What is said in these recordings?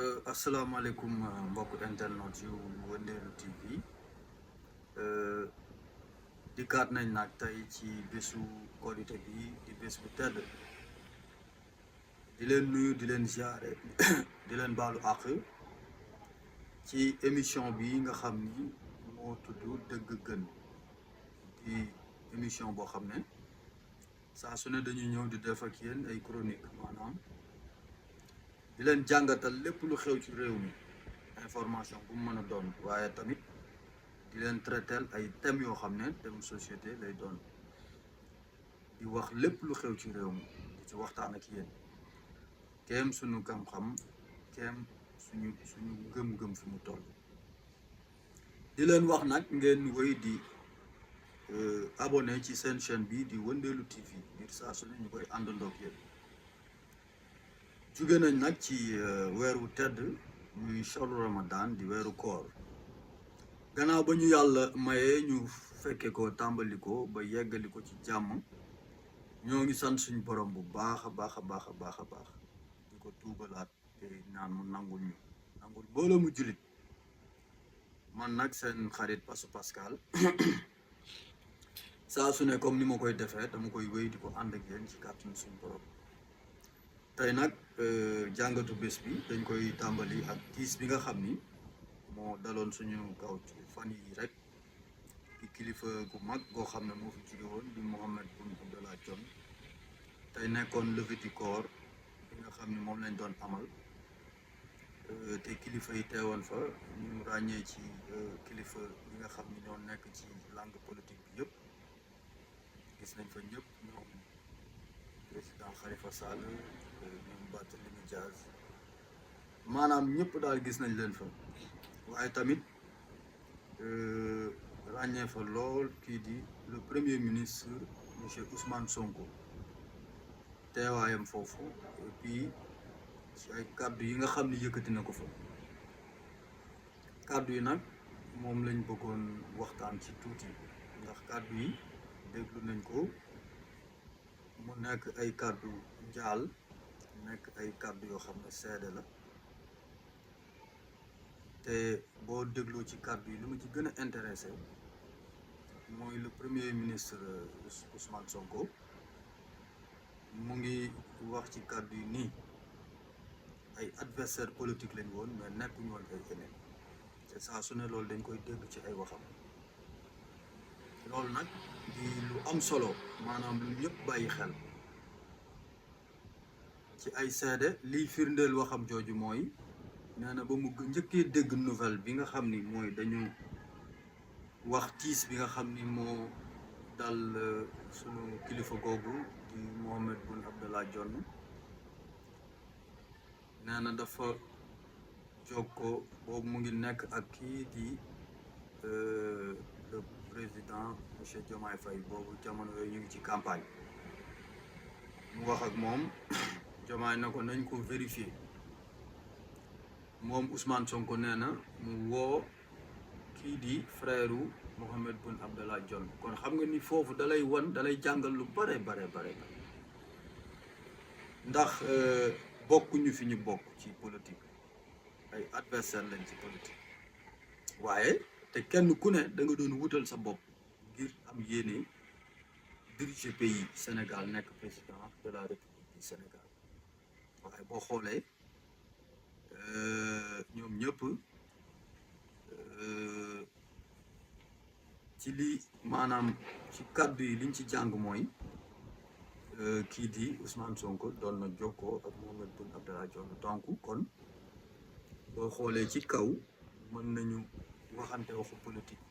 asalaamaaleykum mbokk internet yu Wëndeelu TV dikkaat nañ nag tey ci bésu korité bi di bés bu tedd di leen nuyu di leen ziare di leen baalu àq ci émission bi nga xam ni moo tudd dëgg gën di émission boo xam ne saa su ne dañuy ñëw di def ak yéen ay chronique maanaam di leen jàngatal lépp lu xew ci réew mi information bu mu mën a doon waaye tamit di leen traiteel ay thèmes yoo xam ne thème société lay doon di wax lépp lu xew ci réew mi di ci waxtaan ak yéen kéem suñu xam-xam kéem suñu gëm-gëm fi mu toll di leen wax nag ngeen wéy di abonné ci seen chaîne bi di Wëndeelu TV ngir saa su ne ñu koy àndandoog yéen jóge nañ nag ci weeru tedd muy shahru Ramadan di weeru koor gannaaw ba ñu yàlla mayee ñu fekke ko tàmbali ko ba yeggali ko ci jàmm ñoo ngi sant suñu borom bu baax a baax a baax a baax a baax di ko tuubalaat te naan mu nangul ñu nangul mbooloo mu jullit man nag seen xarit Pasu Pascal saa su ne comme ni ma koy defee dama koy wéy di ko ànd ak yéen ci kàttanu suñu borom tey nag jàngatu bés bi dañ koy tàmbali ak tiis bi nga xam ni moo daloon suñu kaw ci fan yi rek di kilifa gu mag goo xam ne moo fi jóge woon di Mohamed Boun Abdallah Dionne tey nekkoon levée du corps bi nga xam ni moom lañ doon amal te kilifa yi teewoon fa ñu ràññee ci kilifa yi nga xam ni ñoo nekk ci langue politique bi yëpp gis nañ fa ñëpp ñoom président Khalifa Sall ñoom Barthélemy maanaam ñëpp daal gis nañ leen fa waaye tamit ràññee fa lool kii di le premier ministre monsieur Ousmane Sonko teewaayam foofu et puis ci ay kàddu yi nga xam ni yëkkati na ko fa kàddu yi nag moom lañ bëggoon waxtaan ci tuuti ndax kàddu yi déglu nañ ko mu nekk ay kàddu njaal nekk ay kàddu yoo xam ne seede la te boo dégloo ci kàddu yi li ma ci gën a intéressé mooy le premier ministre Ousmane Sonko mu ngi wax ci kàddu yi nii ay adversaire politique lañ woon mais nekkuñu woon ay ennemis te saa su ne loolu dañ koy dégg ci ay waxam loolu nag di lu am solo maanaam lu ñëpp bàyyi xel ci ay seede liy firndeel waxam jooju mooy nee na ba mu njëkkee dégg nouvelle bi nga xam ni mooy dañu wax tiis bi nga xam ni moo dal sunu kilifa googu di Mohamed Boun Abdallah Dionne nee na dafa jokkoo boobu mu ngi nekk ak kii di le président monsieur Diomaye Faye boobu jamono yooyu ñu ngi ci campagne mu wax ak moom Diomaye na ko nañ ko vérifier moom Ousmane Sonko nee na mu woo kii di frère Mohamed Boun Abdallah Dionne kon xam nga ni foofu dalay jàngal lu bare ndax bokkuñu fi ñu bokk ci politique ay adversaire lañ ci politique waaye te kenn ku ne da nga doon wutal sa bopp ngir am yéene diriger pays Sénégal nekk président de la République du Sénégal waaye boo xoolee ñoom ñëpp ci li maanaam ci kàddu yi liñ ci jàng mooy kii di Ousmane Sonko doon na jokkoo ak Mohamed Boun Abdallah Dionne donc kon boo xoolee ci kaw mën nañu waxante waxu politique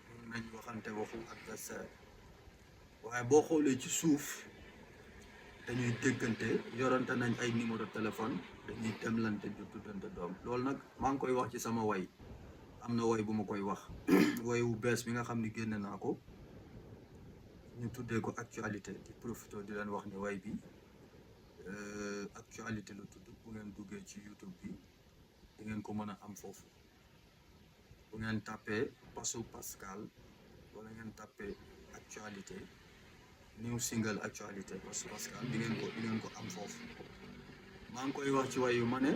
mën nañu waxante waxu adversaire waaye boo xoolee ci suuf dañuy déggante yorante nañ ay numéro téléphone dañuy demlante di tuddante doom loolu nag maa ngi koy wax ci sama way am na way bu ma koy wax way wu bees bi nga xam ni génne naa ko ñu tuddee ko actualité di profité di leen wax ni way bi actualité la tudd bu ngeen duggee ci YouTube bi di ngeen ko mën a am foofu bu ngeen tàppee Pasu Pascal wala ngeen tàppee actualité new single actualité Pasu Pascal di ngeen ko am foofu maa ngi koy wax ci wayu ma ne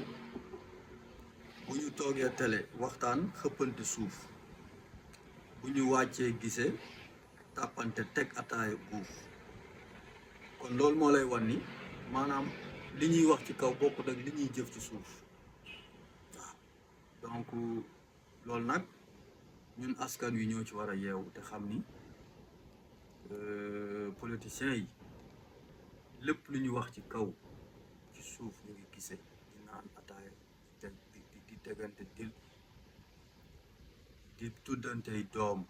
bu ñu toogee télé waxtaan xëppante suuf bu ñu wàccee gisee tàppante teg ataaya guuf kon loolu moo lay wan ni maanaam li ñuy wax ci kaw bokkut ak li ñuy jëf ci suuf waaw donc loolu nag ñun askan wi ñoo ci war a yeewu te xam ni politiciens yi lépp lu ñu wax ci kaw ci suuf ñu ngi gisee di naan ataaya di tegante dil di tuddantey doom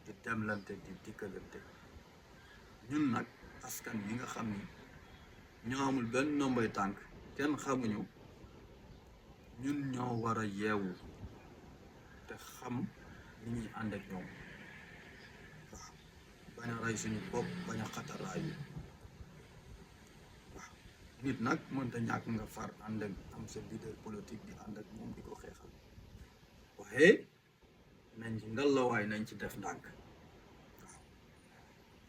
di demlante di dikkalante ñun nag askan yi nga xam ni ñoo amul benn ndombay tànk kenn xamuñu ñun ñoo war a yeewu te xam ni ñuy ànd ak ñoom waaw bañ a rey suñu bopp bañ a xataraayu waaw nit nag mënta ñàkk nga far ànd ak am sa leader politique di ànd ak moom di ko xeexal waaye nañ ci ngalawaay nañ ci def ndànk waaw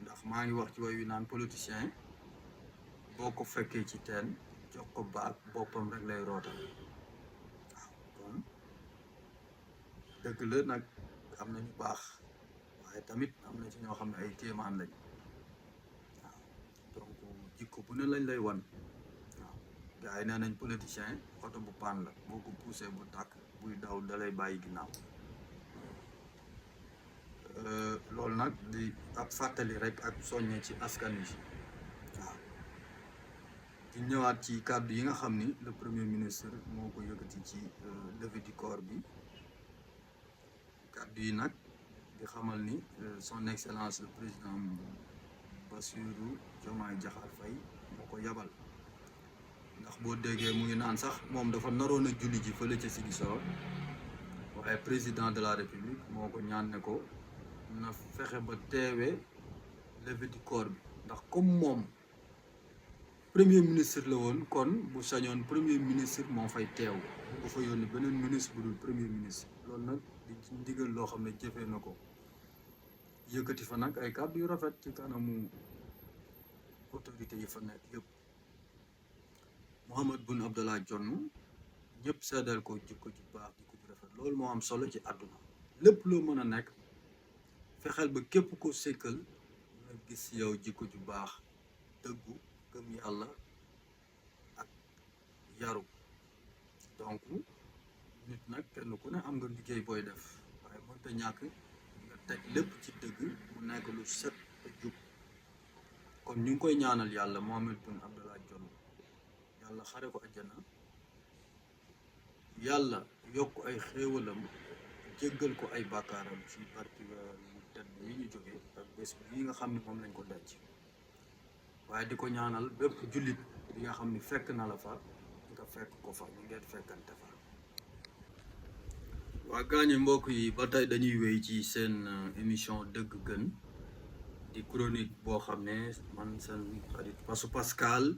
ndax maa ngi wax ci way wi naan politicien boo ko fekkee ci teen jox ko baag boppam rek lay rootal waaw kon dëgg la nag am na ñu baax waaye tamit am na ci ñoo xam ne ay téemaan lañ waaw donc jikko bu ne lañ lay wan waaw gars yi nee nañ politicien oto bu paan la boo ko poussé bu tàkk buy daw dalay bàyyi ginnaaw loolu nag di ab fàttali rek ak soññe ci askan wi waaw di ñëwaat ci kàddu yi nga xam ni le premier ministre moo ko yëkkati ci levée du corps bi kàddu yi nag di xamal ni son excellence le président Bassirou Diomaye Diakhar Faye moo ko yabal ndax boo déggee mu ngi naan sax moom dafa naroon a julli ji fële ca Ziguinchor waaye président de la république moo ko ñaan ne ko na fexe ba teewee levée du corps bi ndax comme moom premier ministre la woon kon bu sañoon premier ministre moo fay teew bu fa yónni beneen ministre bu dul premier ministre loolu nag di ndigal loo xam ne jëfee na ko yëkkati fa nag ay kàddu yu rafet ci kanamu autorité yi fa nekk yëpp Mohamed Boun Abdallah Dionne ñëpp seddal ko jikko ju baax jikko ju rafet loolu moo am solo ci àdduna lépp loo mën a nekk fexeel ba képp ko sekkal nga gis yow jikko ju baax dëggu gëm yàlla ak yaru donc nit nag kenn ku ne am nga liggéey booy def waaye mënta ñàkk nga teg lépp ci dëgg mu nekk lu set te jub kon ñu ngi koy ñaanal yàlla Mohamed Boun Abdallah Dionne yàlla xare ko àjjana yàlla yokk ay xéewalam jéggal ko ay bàkkaaram ci barki mu tedd yi ñu jógee ak bés bi nga xam ne moom lañ ko denc waaye di ko ñaanal bépp jullit bi nga xam ni fekk na la fa nga fekk ko fa ñu ngeen fekkante fa waa gaañu mbokk yi ba tey dañuy wéy ci seen émission dëgg gën di chronique boo xam ne man seen xarit Pasu Pascal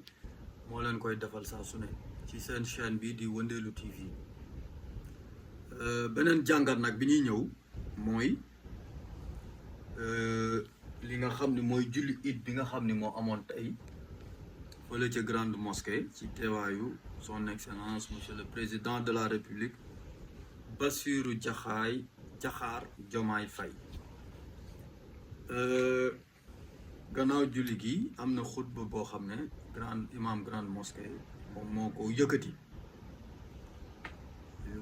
moo leen koy defal saa su ne ci seen chaîne bi di Wëndeelu TV beneen jàngat nag bi ñuy ñëw mooy li nga xam ne mooy julli it bi nga xam ne moo amoon tey fële ca grande mosquée ci teewaayu son excellence monsieur le président de la république Bassirou Diakhar Diomaye Faye gannaaw julli gi am na xutba boo xam ne imam grande mosquée moom moo ko yëkkati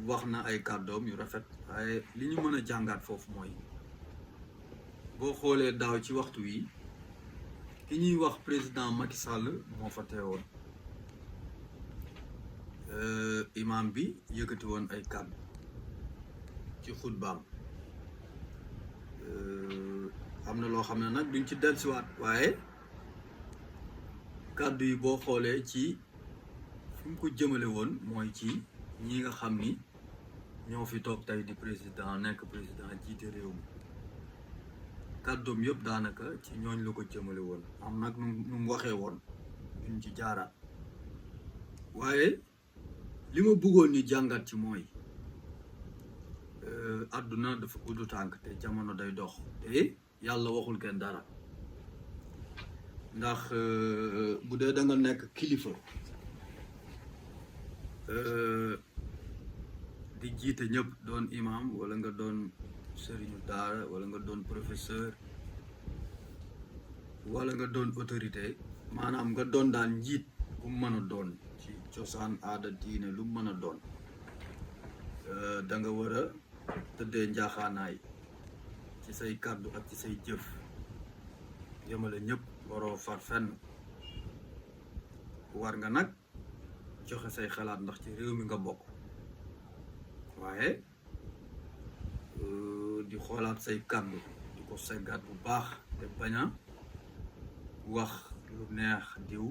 wax na ay kàddoom yu rafet waaye li ñu mën a jàngaat foofu mooy boo xoolee daaw ci waxtu wi ki ñuy wax président Macky Sall moo fa teewoon imam bi yëkkati woon ay kàddu ci xutbaam am na loo xam ne nag duñ ci dellusiwaat waaye kàddu yi boo xoolee ci fi mu ko jëmale woon mooy ci ñi nga xam ni ñoo fi toog tey di président nekk président jiite réew mi kàddoom yëpp daanaka ci ñooñ la ko jëmale woon am nag nu mu waxee woon duñ ci jaaraat waaye li ma bëggoon ñu jàngat ci mooy àdduna dafa gudd tànk te jamono day dox te yàlla waxul kenn dara ndax bu dee da nga nekk kilifa di jiite ñëpp doon imam wala nga doon sëriñu daara wala nga doon professeur wala nga doon autorité maanaam nga doon daan njiit bu mu mën a doon ci cosaan aada diine lu mu mën a doon da nga war a tëddee njaaxaanaay ci say kàddu ak ci say jëf yemale ñëpp waroo far fenn war nga nag joxe say xalaat ndax ci réew mi nga bokk waaye di xoolaat say kàddu di ko seggaat bu baax te bañ a wax lu neex diw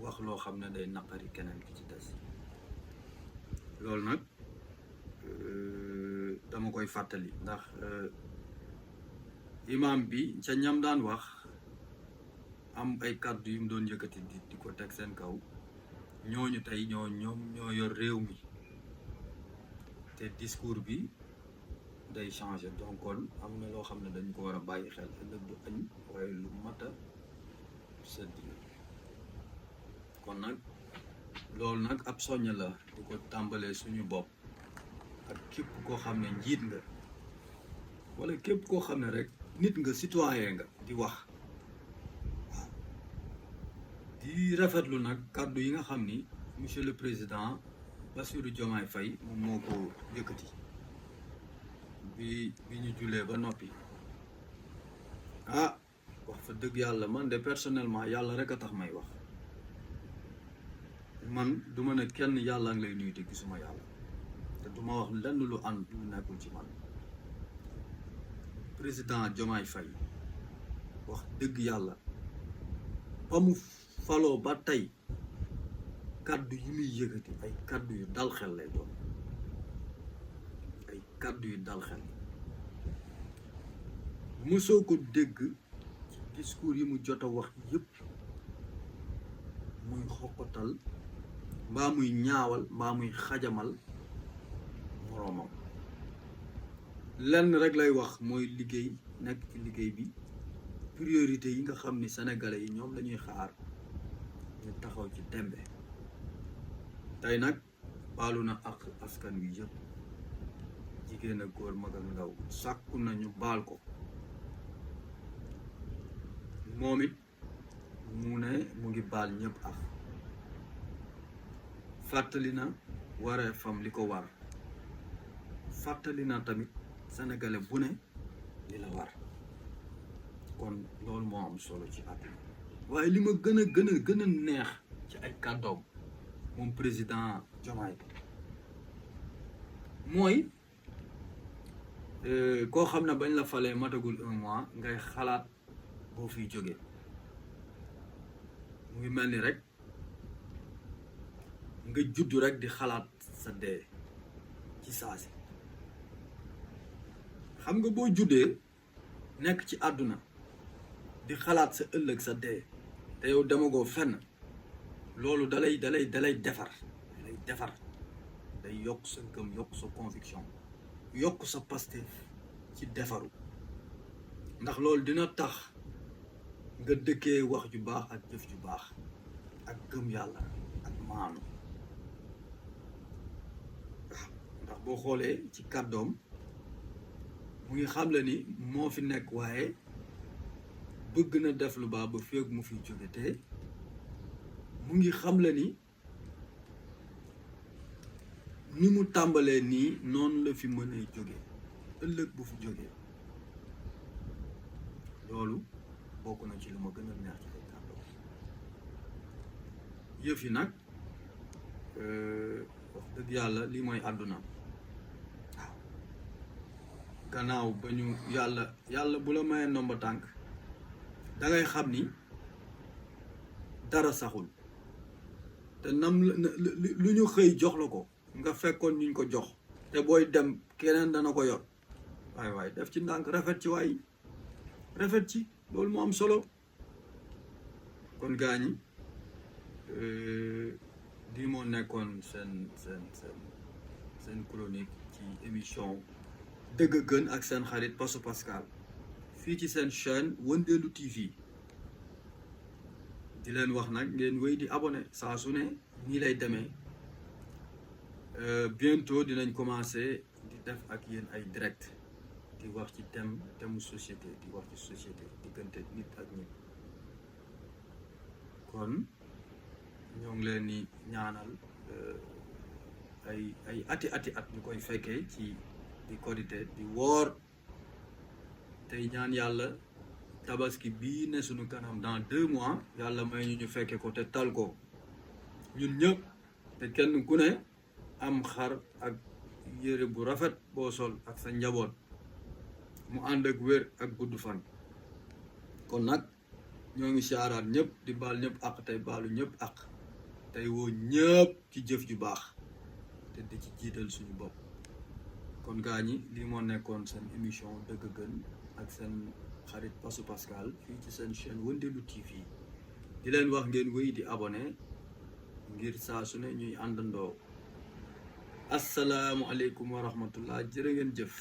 wax loo xam ne day naqari keneen ki ci des loolu nag dama koy fàttali ndax imam bi ca ñam daan wax am ay kàddu yu mu doon yëkkati di ko teg seen kaw ñooñu tey ñoo yor réew mi te discours bi day changé donc kon am na loo xam ne dañ ko war a bàyyi xel ëllëg du añ waaye lu mat a sëdd kon nag loolu nag ab soññ la di ko tàmbalee suñu bopp ak képp koo xam ne njiit nga wala képp koo xam ne rek nit nga citoyen nga di wax waaw di rafetlu nag kàddu yi nga xam ni monsieur le président Bassirou Diomaye Faye moom moo ko yëkkati bi ñu julee ba noppi ah wax fa dëgg yàlla man de personnellement yàlla rek a tax may wax man du ma ne kenn yàlla ngi lay nuyu te gisuma yàlla te du ma wax lenn lu ànd lu nekkul ci man président Diomaye Faye wax dëgg yàlla ba mu faloo ba tey kàddu yi muy yëkkati ay kàddu yu dal xel lay doon ay kàddu yu dal xel mosoo ko dégg ci discours yi mu jot a wax yëpp muy xoqatal mbaa muy ñaawal mbaa muy xajamal moroomam lenn rek lay wax mooy liggéey nekk ci liggéey bi priorité yi nga xam ni sénégalais yi ñoom lañuy xaar ñu taxaw ci tembe tey nag baalu na ak askan wi yëpp jigéen ak góor mag ak ndaw sàkku nañu baal ko moom it mu ne mu ngi baal ñëpp ak fàttali na waree fam li ko war fàttali na tamit sénégalais bu ne li la war kon loolu moo am solo ci àdduna waaye li ma gën a neex ci ay kàddoom moom président Diomaye mooy koo xam ne bañ la falee matagul 1 mois ngay xalaat boo fiy jógee mu ngi mel ni rek nga juddu rek di xalaat sa dee ci saasi xam nga boo juddee nekk ci àdduna di xalaat sa ëllëg sa dee te yow demagoo fenn loolu dalay defar day yokk sa ngëm yokk sa conviction yokk sa Pastef ci defaru ndax loolu dina tax nga dëkkee wax ju baax ak jëf ju baax ak gëm yàlla ak maanu ndax boo xoolee ci kàddoom mu ngi xam la ni moo fi nekk waaye bëgg na def lu baax ba féeg mu fi jóge te mu ngi xam la ni mu tàmbalee nii noonu la fi mën a jóge ëllëg bu fi jógee loolu bokk na ci lu ma gën a neex ci ay kàddoom yëf yi nag wax dëgg yàlla lii mooy àdduna waaw gannaaw ba ñu yàlla bu la mayee ndomba tànk dangay xam ni dara saxul te nam lu ñu xëy jox la ko nga fekkoon ñu ko jox te booy dem keneen dana ko yor waaye def ci ndànk rafet ci waay rafet ci loolu moo am solo kon gaañi lii moo nekkoon seen chronique ci émission dëgg gën ak seen xarit Paso Pascal fii ci seen chaîne Wëndeelu TV di leen wax nag ngeen wéy di abonné saa su ne nii lay demee bientôt dinañ commencer di def ak yéen ay direct di wax ci thème société di wax ci société diggante nit ak nit kon ñoo ngi leen ni ñaanal ay ati at ñu koy fekkee ci di korité di woor tey ñaan yàlla tabaski bii ne suñu kanam dans 2 mois yàlla may ñu fekke ko te tal ko ñun ñëpp te kenn ku ne am xar ak yére bu rafet boo sol ak sa njaboot mu ànd ak wér ak gudd fan kon nag ñoo ngi siyaaraat ñëpp di baal ñëpp ak tey baalu ñëpp ak tey woo ñëpp ci jëf ju baax te di ci jiital suñu bopp kon gaa ñi lii moo nekkoon seen émission dëgg gën ak seen xarit Pasu Pascal fii ci seen chaîne Wëndeelu TV di leen wax ngeen wéy di abonné ngir saa su ne ñuy àndandoo asalaamualeykum wa rahmatullah jërë ngeen jëf